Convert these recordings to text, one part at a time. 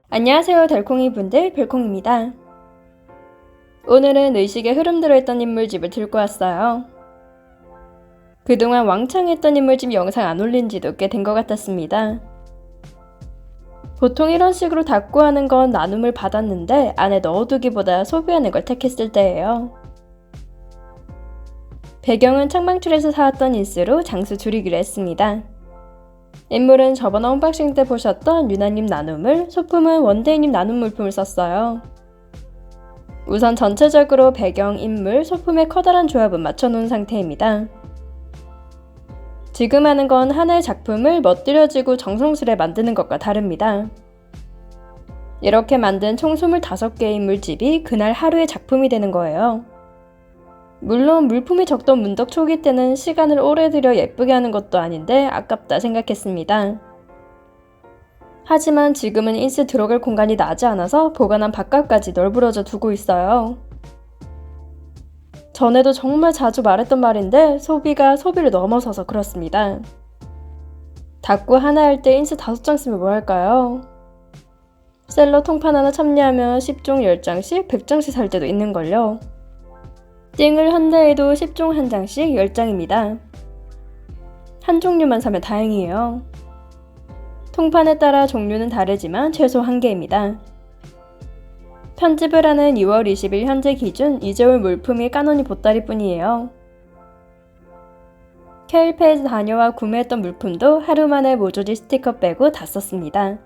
안녕하세요 달콩이 분들, 별콩입니다. 오늘은 의식의 흐름대로 했던 인물집을 들고 왔어요. 그동안 왕창 했던 인물집 영상 안 올린 지도 꽤 된 것 같았습니다. 보통 이런 식으로 닫고 하는 건 나눔을 받았는데 안에 넣어두기보다 소비하는 걸 택했을 때예요. 배경은 창방출에서 사왔던 인스로 장수 줄이기로 했습니다. 인물은 저번 언박싱 때 보셨던 유나님 나눔을, 소품은 원데이님 나눔 물품을 썼어요. 우선 전체적으로 배경, 인물, 소품의 커다란 조합은 맞춰놓은 상태입니다. 지금 하는 건 하나의 작품을 멋들여지고 정성스레 만드는 것과 다릅니다. 이렇게 만든 총 25개의 인물집이 그날 하루의 작품이 되는 거예요. 물론 물품이 적던 문덕 초기 때는 시간을 오래 들여 예쁘게 하는 것도 아닌데 아깝다 생각했습니다. 하지만 지금은 인스 들어갈 공간이 나지 않아서 보관한 바깥까지 널브러져 두고 있어요. 전에도 정말 자주 말했던 말인데 소비가 소비를 넘어서서 그렇습니다. 닫고 하나 할 때 인스 5장 쓰면 뭐 할까요? 셀러 통판 하나 참여하면 10종 10장씩 100장씩 살 때도 있는걸요. 띵을 한다 해도 10종 1장씩 10장입니다. 한 종류만 사면 다행이에요. 통판에 따라 종류는 다르지만 최소 1개입니다. 편집을 하는 2월 20일 현재 기준 이제 올 물품이 까노니 보따리 뿐이에요. 케일페이지 다녀와 구매했던 물품도 하루 만에 모조리 스티커 빼고 다 썼습니다.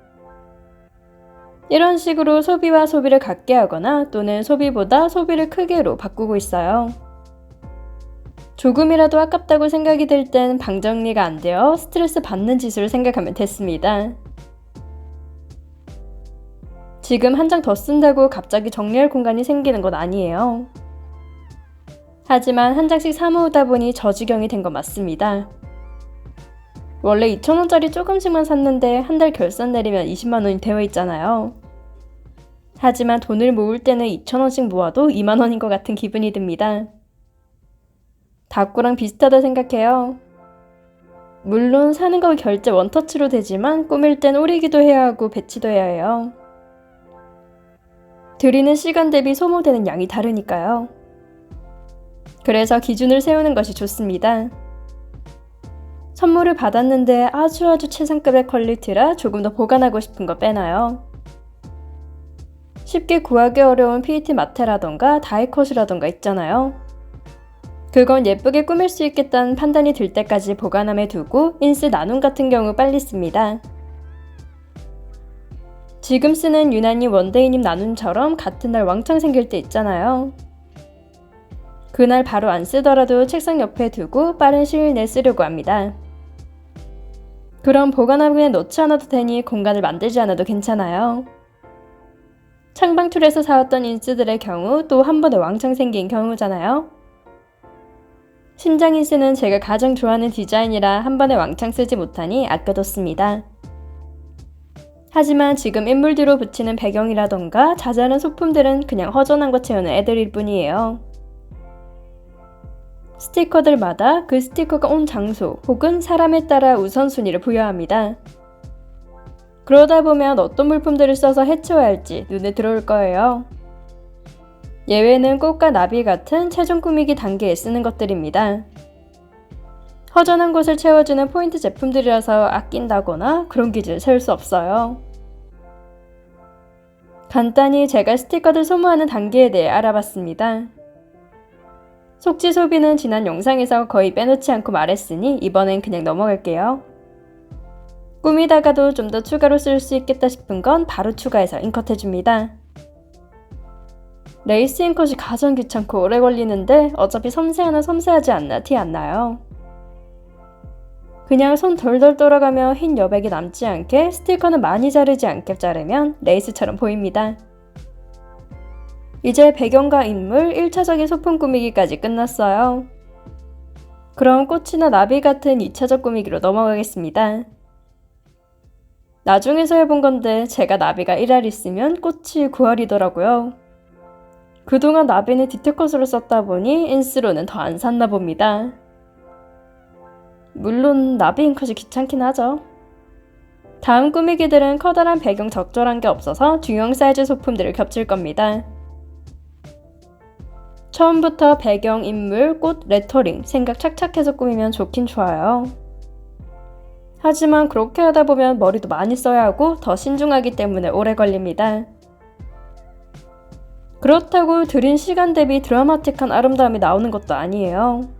이런 식으로 소비와 소비를 같게 하거나 또는 소비보다 소비를 크게로 바꾸고 있어요. 조금이라도 아깝다고 생각이 들 땐 방 정리가 안 되어 스트레스 받는 지수를 생각하면 됐습니다. 지금 한 장 더 쓴다고 갑자기 정리할 공간이 생기는 건 아니에요. 하지만 한 장씩 사모으다 보니 저지경이 된 건 맞습니다. 원래 2,000원짜리 조금씩만 샀는데 한 달 결산 내리면 20만원이 되어 있잖아요. 하지만 돈을 모을 때는 2,000원씩 모아도 2만원인 것 같은 기분이 듭니다. 닫고랑 비슷하다 생각해요. 물론 사는 거 결제 원터치로 되지만 꾸밀 땐 오리기도 해야 하고 배치도 해야 해요. 들이는 시간 대비 소모되는 양이 다르니까요. 그래서 기준을 세우는 것이 좋습니다. 선물을 받았는데 아주 최상급의 퀄리티라 조금 더 보관하고 싶은 거 빼놔요. 쉽게 구하기 어려운 PET 마테라던가 다이컷이라던가 있잖아요. 그건 예쁘게 꾸밀 수 있겠다는 판단이 들 때까지 보관함에 두고 인스 나눔 같은 경우 빨리 씁니다. 지금 쓰는 유난히 원데이님 나눔처럼 같은 날 왕창 생길 때 있잖아요. 그날 바로 안 쓰더라도 책상 옆에 두고 빠른 시일 내에 쓰려고 합니다. 그럼 보관함에 넣지 않아도 되니 공간을 만들지 않아도 괜찮아요. 창방툴에서 사왔던 인스들의 경우 또 한 번에 왕창 생긴 경우잖아요. 신장 인스는 제가 가장 좋아하는 디자인이라 한 번에 왕창 쓰지 못하니 아껴뒀습니다. 하지만 지금 인물 뒤로 붙이는 배경이라던가 자잘한 소품들은 그냥 허전한 거 채우는 애들일 뿐이에요. 스티커들마다 그 스티커가 온 장소 혹은 사람에 따라 우선순위를 부여합니다. 그러다 보면 어떤 물품들을 써서 해치워야 할지 눈에 들어올 거예요. 예외는 꽃과 나비 같은 최종 꾸미기 단계에 쓰는 것들입니다. 허전한 곳을 채워주는 포인트 제품들이라서 아낀다거나 그런 기준을 세울 수 없어요. 간단히 제가 스티커들 소모하는 단계에 대해 알아봤습니다. 속지 소비는 지난 영상에서 거의 빼놓지 않고 말했으니 이번엔 그냥 넘어갈게요. 꾸미다가도 좀 더 추가로 쓸 수 있겠다 싶은 건 바로 추가해서 인컷해줍니다. 레이스 인컷이 가장 귀찮고 오래 걸리는데 어차피 섬세하나 섬세하지 않나 티 안 나요. 그냥 손 덜덜 돌아가며 흰 여백이 남지 않게 스티커는 많이 자르지 않게 자르면 레이스처럼 보입니다. 이제 배경과 인물, 1차적인 소품 꾸미기까지 끝났어요. 그럼 꽃이나 나비 같은 2차적 꾸미기로 넘어가겠습니다. 나중에서 해본 건데 제가 나비가 1알 있으면 꽃이 9알이더라고요. 그동안 나비는 디테컷으로 썼다 보니 인스로는 더 안 샀나 봅니다. 물론 나비 잉컷이 귀찮긴 하죠. 다음 꾸미기들은 커다란 배경 적절한 게 없어서 중형 사이즈 소품들을 겹칠 겁니다. 처음부터 배경, 인물, 꽃, 레터링 생각 착착해서 꾸미면 좋긴 좋아요. 하지만 그렇게 하다 보면 머리도 많이 써야 하고 더 신중하기 때문에 오래 걸립니다. 그렇다고 들인 시간 대비 드라마틱한 아름다움이 나오는 것도 아니에요.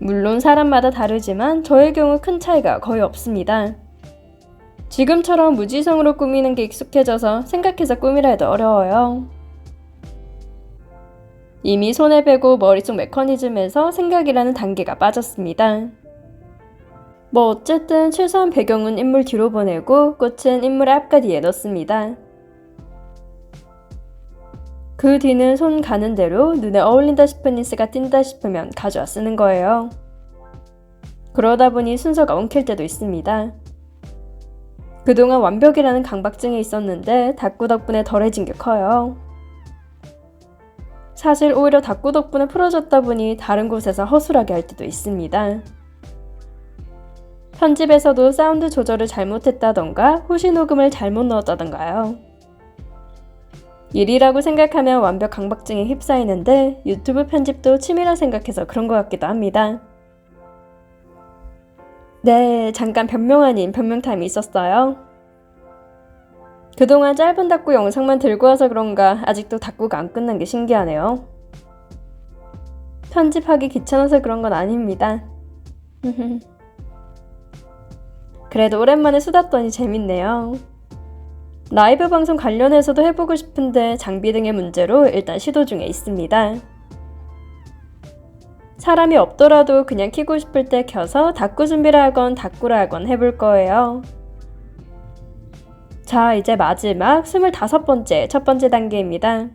물론 사람마다 다르지만 저의 경우 큰 차이가 거의 없습니다. 지금처럼 무지성으로 꾸미는 게 익숙해져서 생각해서 꾸미라 해도 어려워요. 이미 손에 배고 머릿속 메커니즘에서 생각이라는 단계가 빠졌습니다. 뭐 어쨌든 최소한 배경은 인물 뒤로 보내고 꽃은 인물의 앞가디에 넣습니다. 그 뒤는 손 가는 대로 눈에 어울린다 싶은 인스가 띈다 싶으면 가져와 쓰는 거예요. 그러다 보니 순서가 엉킬 때도 있습니다. 그동안 완벽이라는 강박증이 있었는데 닦고 덕분에 덜해진 게 커요. 사실 오히려 닦고 덕분에 풀어졌다 보니 다른 곳에서 허술하게 할 때도 있습니다. 편집에서도 사운드 조절을 잘못했다던가 호시 녹음을 잘못 넣었다던가요. 일이라고 생각하면 완벽 강박증에 휩싸이는데 유튜브 편집도 취미라 생각해서 그런 것 같기도 합니다. 네, 잠깐 변명 아닌 변명 타임이 있었어요. 그동안 짧은 닦고 영상만 들고 와서 그런가 아직도 닦고가 안 끝난 게 신기하네요. 편집하기 귀찮아서 그런 건 아닙니다. 그래도 오랜만에 수다 떠니 재밌네요. 라이브 방송 관련해서도 해보고 싶은데 장비 등의 문제로 일단 시도 중에 있습니다. 사람이 없더라도 그냥 키고 싶을 때 켜서 닦고 준비를 하건 닦고를 하건 해볼 거예요. 자, 이제 마지막 25번째 첫 번째 단계입니다.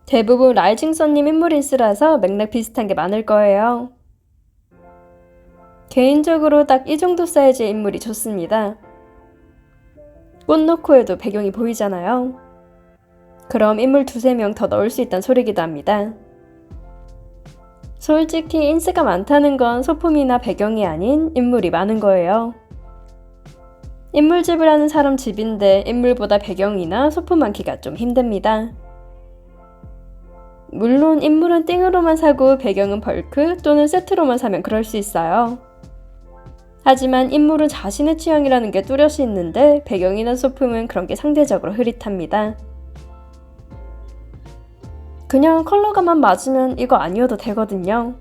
대부분 라이징썬님 인물 인스라서 맥락 비슷한 게 많을 거예요. 개인적으로 딱 이 정도 사이즈의 인물이 좋습니다. 꽃 넣고 해도 배경이 보이잖아요. 그럼 인물 2~3명 더 넣을 수 있다는 소리기도 합니다. 솔직히 인스가 많다는 건 소품이나 배경이 아닌 인물이 많은 거예요. 인물집을 하는 사람 집인데 인물보다 배경이나 소품 많기가 좀 힘듭니다. 물론 인물은 띵으로만 사고 배경은 벌크 또는 세트로만 사면 그럴 수 있어요. 하지만 인물은 자신의 취향이라는 게 뚜렷이 있는데 배경이나 소품은 그런 게 상대적으로 흐릿합니다. 그냥 컬러감만 맞으면 이거 아니어도 되거든요.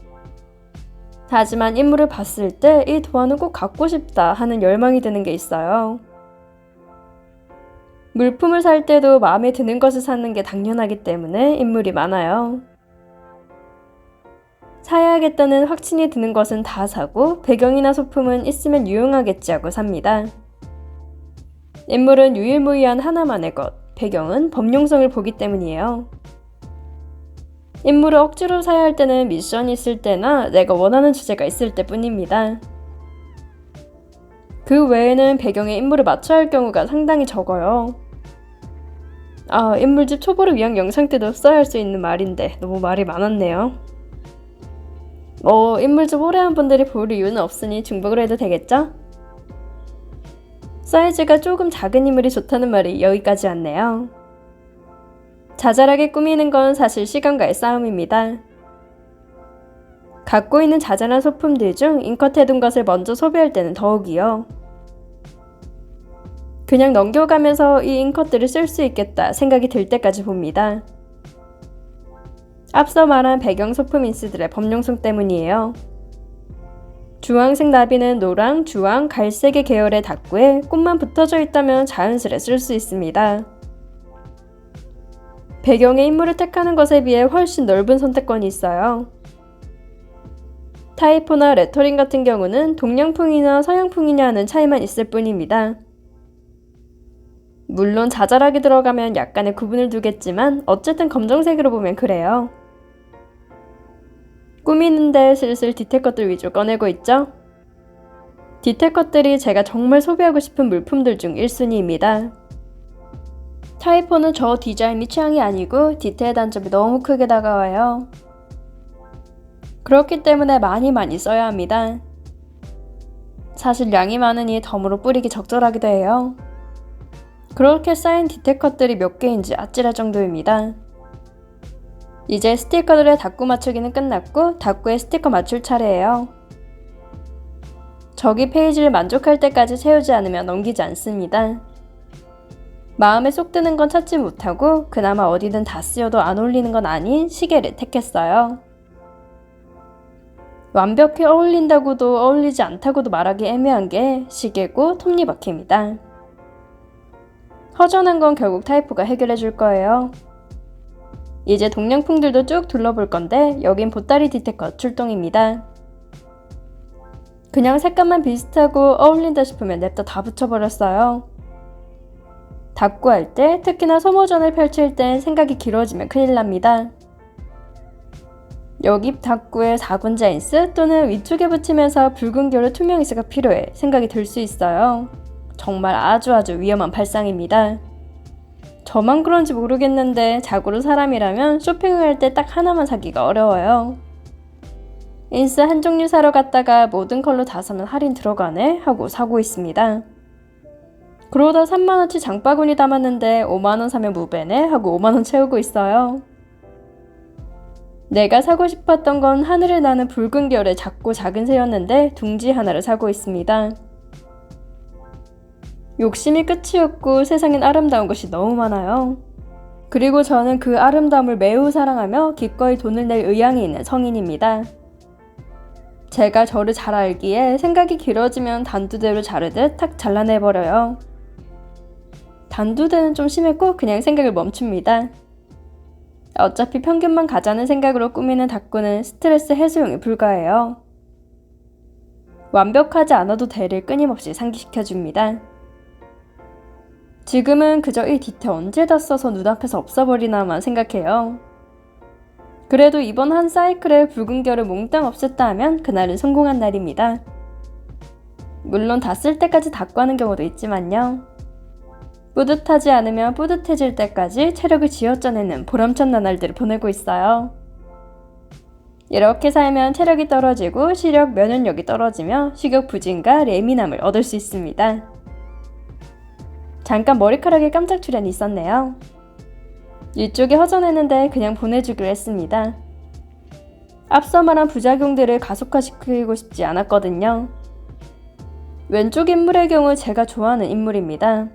하지만 인물을 봤을 때 이 도안은 꼭 갖고 싶다 하는 열망이 드는 게 있어요. 물품을 살 때도 마음에 드는 것을 사는 게 당연하기 때문에 인물이 많아요. 사야겠다는 확신이 드는 것은 다 사고 배경이나 소품은 있으면 유용하겠지 하고 삽니다. 인물은 유일무이한 하나만의 것, 배경은 범용성을 보기 때문이에요. 인물을 억지로 사야 할 때는 미션이 있을 때나 내가 원하는 주제가 있을 때뿐입니다. 그 외에는 배경에 인물을 맞춰야 할 경우가 상당히 적어요. 인물집 초보를 위한 영상 때도 써야 할 수 있는 말인데 너무 말이 많았네요. 인물집 오래 한 분들이 볼 이유는 없으니 중복을 해도 되겠죠? 사이즈가 조금 작은 인물이 좋다는 말이 여기까지 왔네요. 자잘하게 꾸미는 건 사실 시간과의 싸움입니다. 갖고 있는 자잘한 소품들 중 인컷해둔 것을 먼저 소비할 때는 더욱이요. 그냥 넘겨가면서 이 인컷들을 쓸 수 있겠다 생각이 들 때까지 봅니다. 앞서 말한 배경 소품 인스들의 범용성 때문이에요. 주황색 나비는 노랑, 주황, 갈색의 계열의 닦구에 꽃만 붙어져 있다면 자연스레 쓸 수 있습니다. 배경의 인물을 택하는 것에 비해 훨씬 넓은 선택권이 있어요. 타이포나 레터링 같은 경우는 동양풍이나 서양풍이냐는 차이만 있을 뿐입니다. 물론 자잘하게 들어가면 약간의 구분을 두겠지만 어쨌든 검정색으로 보면 그래요. 꾸미는데 슬슬 디테일 컷들 위주로 꺼내고 있죠? 디테일 컷들이 제가 정말 소비하고 싶은 물품들 중 1순위입니다. 타이포는 저 디자인이 취향이 아니고 디테일 단점이 너무 크게 다가와요. 그렇기 때문에 많이 써야 합니다. 사실 양이 많으니 덤으로 뿌리기 적절하기도 해요. 그렇게 쌓인 디테일 컷들이 몇 개인지 아찔할 정도입니다. 이제 스티커들의 닦고 맞추기는 끝났고 닦고의 스티커 맞출 차례예요. 저기 페이지를 만족할 때까지 채우지 않으면 넘기지 않습니다. 마음에 쏙 드는 건 찾지 못하고 그나마 어디든 다 쓰여도 안 어울리는 건 아닌 시계를 택했어요. 완벽히 어울린다고도 어울리지 않다고도 말하기 애매한 게 시계고 톱니바퀴입니다. 허전한 건 결국 타이포가 해결해 줄 거예요. 이제 동양풍들도 쭉 둘러볼 건데 여긴 보따리 디테컷 출동입니다. 그냥 색감만 비슷하고 어울린다 싶으면 냅다 다 붙여버렸어요. 닦고 할 때 특히나 소모전을 펼칠 땐 생각이 길어지면 큰일 납니다. 여기 닦고에 4분자 인스 또는 위쪽에 붙이면서 붉은 결의 투명 인스가 필요해 생각이 들 수 있어요. 정말 아주 위험한 발상입니다. 저만 그런지 모르겠는데 자고로 사람이라면 쇼핑을 할 때 딱 하나만 사기가 어려워요. 인스 한 종류 사러 갔다가 모든 컬러 다 사면 할인 들어가네 하고 사고 있습니다. 그러다 3만원치 장바구니 담았는데 5만원 사면 무배네 하고 5만원 채우고 있어요. 내가 사고 싶었던 건 하늘에 나는 붉은 결의 작고 작은 새였는데 둥지 하나를 사고 있습니다. 욕심이 끝이 없고 세상엔 아름다운 것이 너무 많아요. 그리고 저는 그 아름다움을 매우 사랑하며 기꺼이 돈을 낼 의향이 있는 성인입니다. 제가 저를 잘 알기에 생각이 길어지면 단두대로 자르듯 탁 잘라내버려요. 단두대는 좀 심했고 그냥 생각을 멈춥니다. 어차피 평균만 가자는 생각으로 꾸미는 닦고는 스트레스 해소용에 불과해요. 완벽하지 않아도 대를 끊임없이 상기시켜줍니다. 지금은 그저 이 디테일 언제 다 써서 눈앞에서 없어버리나만 생각해요. 그래도 이번 한 사이클에 붉은 결을 몽땅 없앴다 하면 그날은 성공한 날입니다. 물론 다 쓸 때까지 닦고 하는 경우도 있지만요. 뿌듯하지 않으면 뿌듯해질 때까지 체력을 쥐어짜내는 보람찬 나날들을 보내고 있어요. 이렇게 살면 체력이 떨어지고 시력, 면역력이 떨어지며 식욕 부진과 예민함을 얻을 수 있습니다. 잠깐 머리카락에 깜짝 출연이 있었네요. 이쪽이 허전했는데 그냥 보내주기로 했습니다. 앞서 말한 부작용들을 가속화시키고 싶지 않았거든요. 왼쪽 인물의 경우 제가 좋아하는 인물입니다.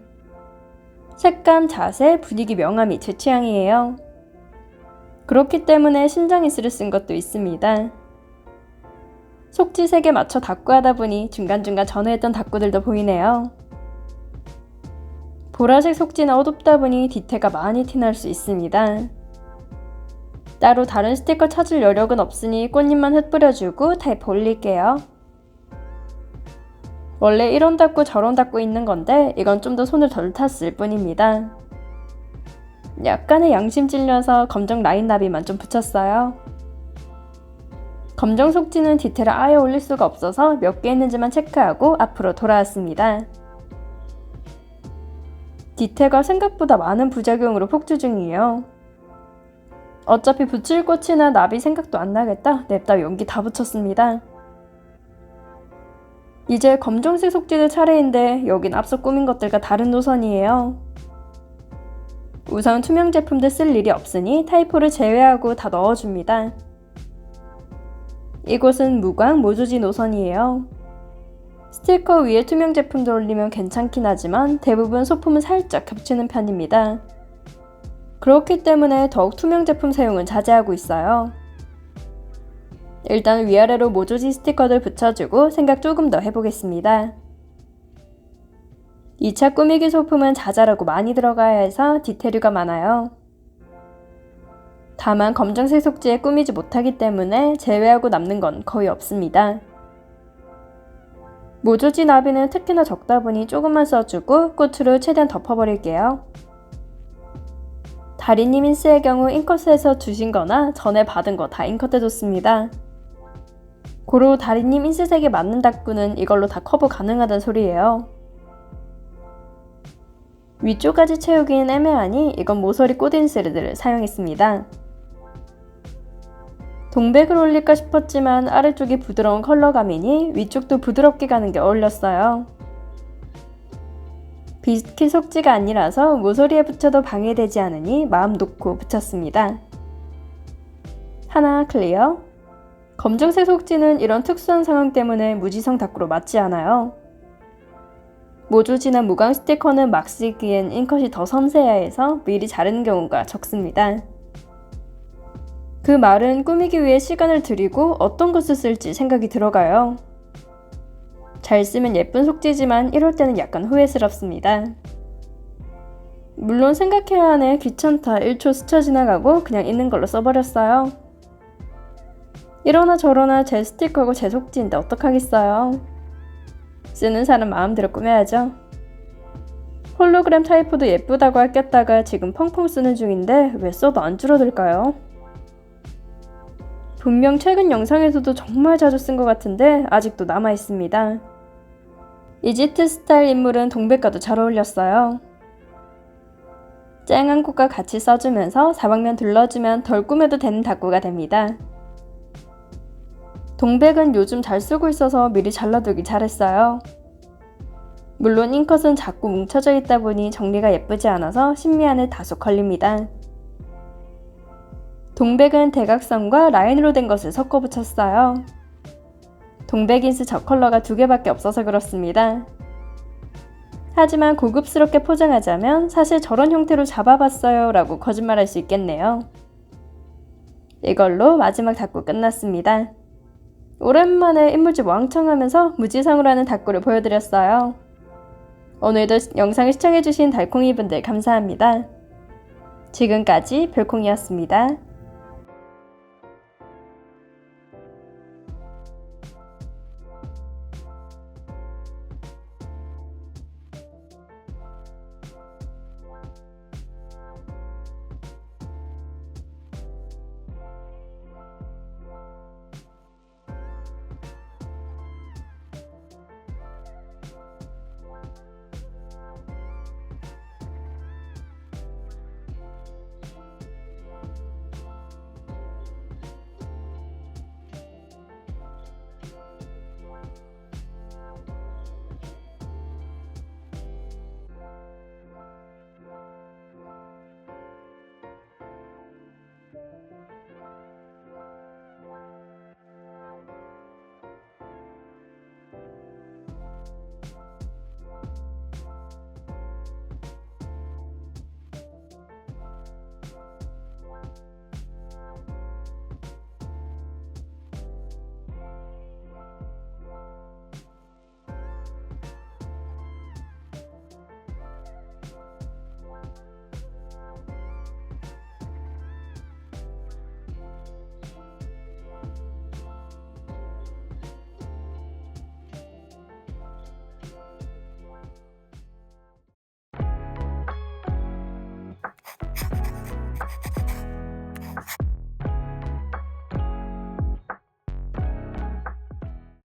색감, 자세, 분위기 명암이 제 취향이에요. 그렇기 때문에 심장인스를 쓴 것도 있습니다. 속지 색에 맞춰 닦고 하다 보니 중간중간 전후했던 닦고들도 보이네요. 보라색 속지는 어둡다 보니 디테일가 많이 티날 수 있습니다. 따로 다른 스티커 찾을 여력은 없으니 꽃잎만 흩뿌려주고 타입 올릴게요. 원래 이런 닦고 저런 닦고 있는 건데 이건 좀 더 손을 덜 탔을 뿐입니다. 약간의 양심 찔려서 검정 라인 나비만 좀 붙였어요. 검정 속지는 디테일을 아예 올릴 수가 없어서 몇 개 있는지만 체크하고 앞으로 돌아왔습니다. 디테일가 생각보다 많은 부작용으로 폭주 중이에요. 어차피 붙일 꽃이나 나비 생각도 안 나겠다 냅다 연기 다 붙였습니다. 이제 검정색 속지들 차례인데 여긴 앞서 꾸민 것들과 다른 노선이에요. 우선 투명 제품들 쓸 일이 없으니 타이포를 제외하고 다 넣어줍니다. 이곳은 무광 모조지 노선이에요. 스티커 위에 투명 제품도 올리면 괜찮긴 하지만 대부분 소품은 살짝 겹치는 편입니다. 그렇기 때문에 더욱 투명 제품 사용은 자제하고 있어요. 일단 위아래로 모조지 스티커들 붙여주고 생각 조금 더 해보겠습니다. 2차 꾸미기 소품은 자잘하고 많이 들어가야 해서 디테일가 많아요. 다만 검정색 속지에 꾸미지 못하기 때문에 제외하고 남는 건 거의 없습니다. 모조지 나비는 특히나 적다 보니 조금만 써주고 꽃으로 최대한 덮어버릴게요. 다리님 인스의 경우 인컷에서 주신 거나 전에 받은 거 다 인컷해줬습니다. 고로 다리님 인스색에 맞는 닦구는 이걸로 다 커버 가능하단 소리예요. 위쪽까지 채우기는 애매하니 이건 모서리 꽃인스를 사용했습니다. 동백을 올릴까 싶었지만 아래쪽이 부드러운 컬러감이니 위쪽도 부드럽게 가는 게 어울렸어요. 비스킷 속지가 아니라서 모서리에 붙여도 방해되지 않으니 마음 놓고 붙였습니다. 하나 클리어. 검정색 속지는 이런 특수한 상황 때문에 무지성 닦구로 맞지 않아요. 모조 진한 무광 스티커는 막 쓰기엔 잉컷이 더 섬세해야 해서 미리 자르는 경우가 적습니다. 그 말은 꾸미기 위해 시간을 들이고 어떤 것을 쓸지 생각이 들어가요. 잘 쓰면 예쁜 속지지만 이럴 때는 약간 후회스럽습니다. 물론 생각해야 하네 귀찮다 1초 스쳐 지나가고 그냥 있는 걸로 써버렸어요. 이러나 저러나 제 스티커고 제 속지인데 어떡하겠어요. 쓰는 사람 마음대로 꾸며야죠. 홀로그램 타이포도 예쁘다고 아꼈다가 지금 펑펑 쓰는 중인데 왜 써도 안 줄어들까요? 분명 최근 영상에서도 정말 자주 쓴 것 같은데 아직도 남아있습니다. 이집트 스타일 인물은 동백과도 잘 어울렸어요. 쨍한 꽃과 같이 써주면서 사방면 둘러주면 덜 꾸며도 되는 닦구가 됩니다. 동백은 요즘 잘 쓰고 있어서 미리 잘라두기 잘했어요. 물론 잉컷은 자꾸 뭉쳐져 있다 보니 정리가 예쁘지 않아서 신미안에 다소 걸립니다. 동백은 대각선과 라인으로 된 것을 섞어 붙였어요. 동백인스 저 컬러가 2개밖에 없어서 그렇습니다. 하지만 고급스럽게 포장하자면 사실 저런 형태로 잡아봤어요 라고 거짓말할 수 있겠네요. 이걸로 마지막 닦구 끝났습니다. 오랜만에 인물집 왕창 하면서 무지성으로 하는 닦구를 보여드렸어요. 오늘도 영상을 시청해주신 달콩이분들 감사합니다. 지금까지 별콩이었습니다.